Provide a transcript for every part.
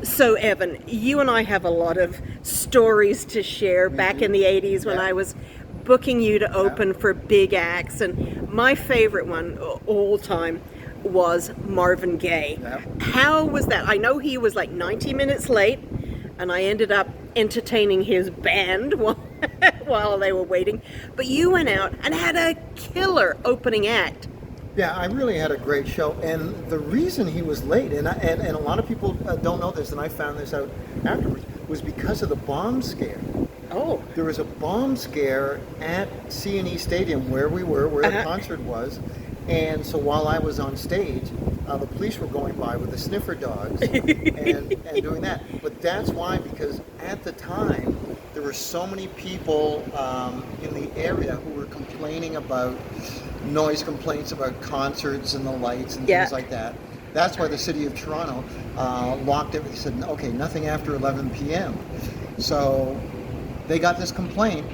So, Evan, you and I have a lot of stories to share We back in do. the 80s when Yeah. I was booking you to Yeah. open for big acts. And my favorite one all time was Marvin Gaye. Yeah. How was that? I know he was like 90 minutes late, and I ended up entertaining his band while they were waiting. But you went out and had a killer opening act. Yeah, I really had a great show, and the reason he was late, and a lot of people don't know this, and I found this out afterwards, was because of the bomb scare. Oh, There was a bomb scare at C&E Stadium where we were, where the concert was, and so while I was on stage, the police were going by with the sniffer dogs and doing that. But that's why, because at the time, there were so many people in the area who were complaining about noise complaints about concerts and the lights and yeah. things like that. That's why the city of Toronto locked it. They said, okay, nothing after 11 p.m. So they got this complaint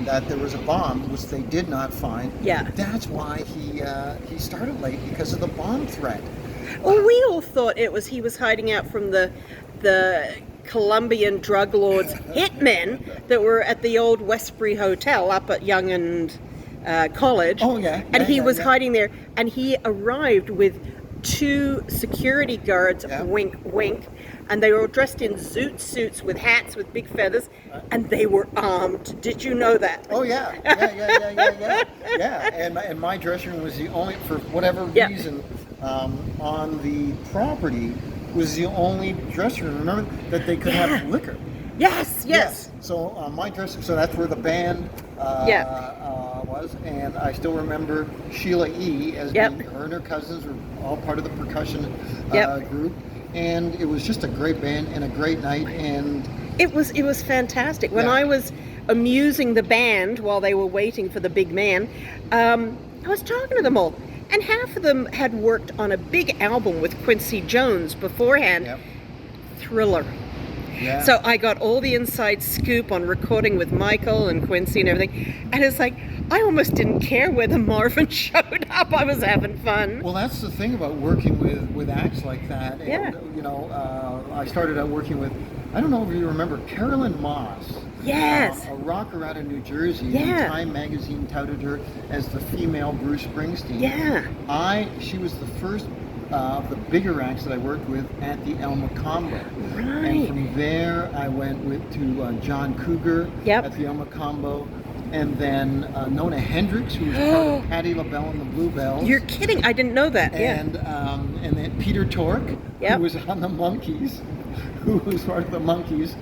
that there was a bomb, which they did not find. Yeah. That's why he started late, because of the bomb threat. Well, we all thought it was he was hiding out from the Colombian drug lords hitmen that were at the old Westbury Hotel up at Yonge and College. Oh, yeah. And he was yeah. hiding there, and he arrived with two security guards, Yeah. wink, wink, and they were dressed in zoot suits with hats with big feathers, and they were armed. Did you know that? Oh yeah, yeah. And my dressing room was the only, for whatever Yeah. reason, on the property was the only dressing room. Remember that they could Yeah. have liquor. Yes, yes. So my dressing, so that's where the band was, and I still remember Sheila E. as Yep. being, her and her cousins were all part of the percussion Yep. group, and it was just a great band and a great night. And It was fantastic. When Yeah. I was amusing the band while they were waiting for the big man, I was talking to them all, and half of them had worked on a big album with Quincy Jones beforehand, Yep. Thriller. Yeah. So I got all the inside scoop on recording with Michael and Quincy and everything, and it's like I almost didn't care whether Marvin showed up. I was having fun. Well, that's the thing about working with acts like that. And, Yeah. I started out working with, I don't know if you remember, Carolyn Moss. Yes. A rocker out of New Jersey. Yeah. Time magazine touted her as the female Bruce Springsteen. Yeah. She was the first of the bigger acts that I worked with at the El Macombo. And Right. from there, I went to John Cougar Yep. at the El Macombo. And then Nona Hendrix, who was part of Patti LaBelle and the Bluebells. You're kidding. I didn't know that. Yeah. And then Peter Tork, Yep. who was on the Monkees, who was part of the Monkees.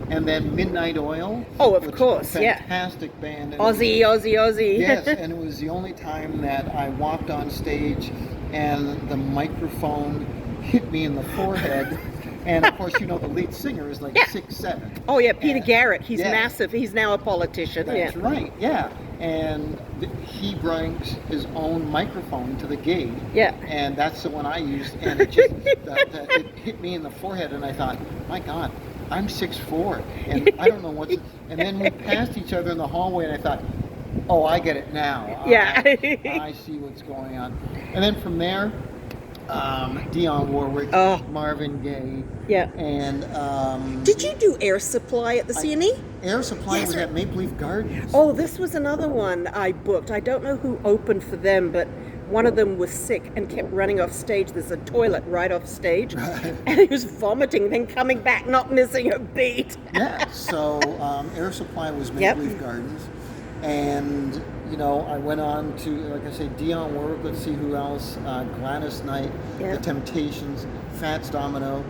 And then Midnight Oil. Oh, of which is course, a yeah. fantastic band. And Aussie, Aussie, Aussie. Yes, and it was the only time that I walked on stage and the microphone hit me in the forehead. And of course, the lead singer is like Yeah. 6'7". Oh yeah, Peter And- Garrett. He's yeah. massive. He's now a politician. That's Yeah. right, yeah. And he brings his own microphone to the gig. Yeah. And that's the one I used. And it just it hit me in the forehead, and I thought, my God, I'm 6'4", and I don't know what's. And then we passed each other in the hallway, and I thought, oh, I get it now. Yeah. I see what's going on. And then from there, Dionne Warwick, Oh. Marvin Gaye, Yeah. and Did you do Air Supply at the CNE? Air Supply Yes, was sir. at Maple Leaf Gardens. Oh, this was another one I booked. I don't know who opened for them, but one of them was sick and kept running off stage. There's a toilet right off stage, and he was vomiting, then coming back, not missing a beat. Yeah, so Air Supply was Maple Yep. Leaf Gardens, and I went on to, like I say, Dionne Warwick. Let's see who else. Gladys Knight, Yeah. The Temptations, Fats Domino,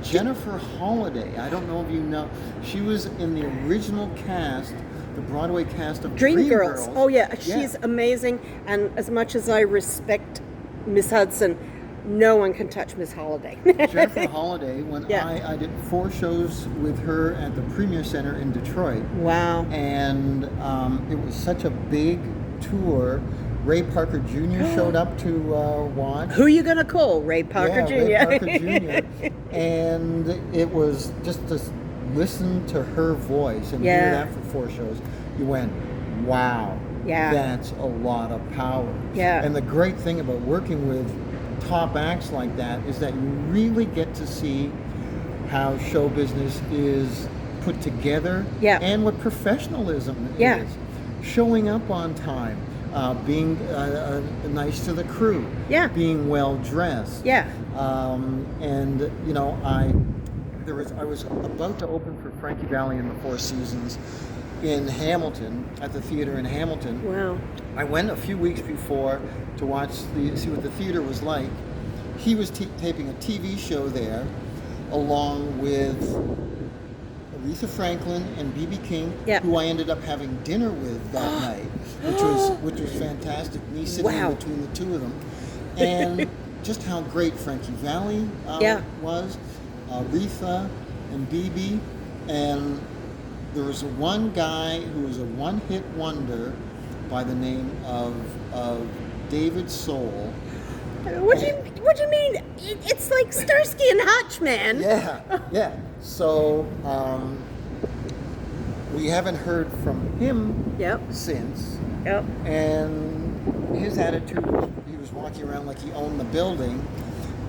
Jennifer Holliday. I don't know if you know. She was in the original cast, the Broadway cast of Dreamgirls. Oh yeah, Yeah. she's amazing. And as much as I respect Miss Hudson, no one can touch Miss Holiday. Jennifer Holliday, when Yeah. I did 4 shows with her at the Premier Center in Detroit. Wow. And it was such a big tour. Ray Parker Jr. showed up to watch. Who are you gonna call? Ray Parker Jr. Ray Parker Jr. And it was just to listen to her voice and hear Yeah. that for 4 shows. You went, wow, Yeah. that's a lot of power. Yeah. And the great thing about working with top acts like that is that you really get to see how show business is put together, Yeah. and what professionalism Yeah. is. Showing up on time, being nice to the crew, Yeah. being well dressed. Yeah. And you know, I was about to open for Frankie Valli in the Four Seasons in Hamilton, at the theater in Hamilton. Wow. I went a few weeks before to see what the theater was like. He was taping a TV show there, along with Aretha Franklin and B.B. King, Yeah. who I ended up having dinner with that night, which was fantastic. Me sitting Wow. in between the two of them, and just how great Frankie Valli Yeah. was, Aretha and B.B. And there was one guy who was a one-hit wonder by the name of David Soul. What do you mean? It's like Starsky and Hutch, man. Yeah. So we haven't heard from him Yep. since. Yep. And his attitude was he was walking around like he owned the building,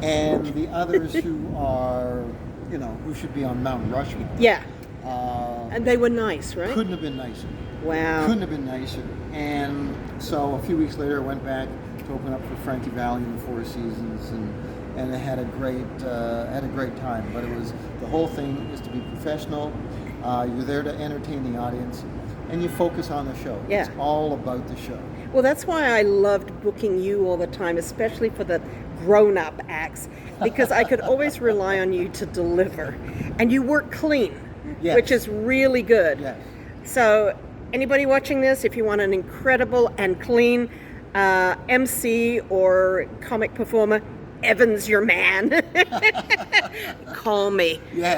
and the others who are, you know, who should be on Mount Rushmore. Yeah. And they were nice, right? Couldn't have been nicer. Wow. Couldn't have been nicer. And so a few weeks later, I went back to open up for Frankie Valli in the Four Seasons, and I had a great time. But it was, the whole thing is to be professional. You're there to entertain the audience, and you focus on the show. Yeah. It's all about the show. Well, that's why I loved booking you all the time, especially for the grown-up acts, because I could always rely on you to deliver. And you work clean, Yes. which is really good. Yes. So anybody watching this, if you want an incredible and clean MC or comic performer, Evan's your man. Call me. Yes.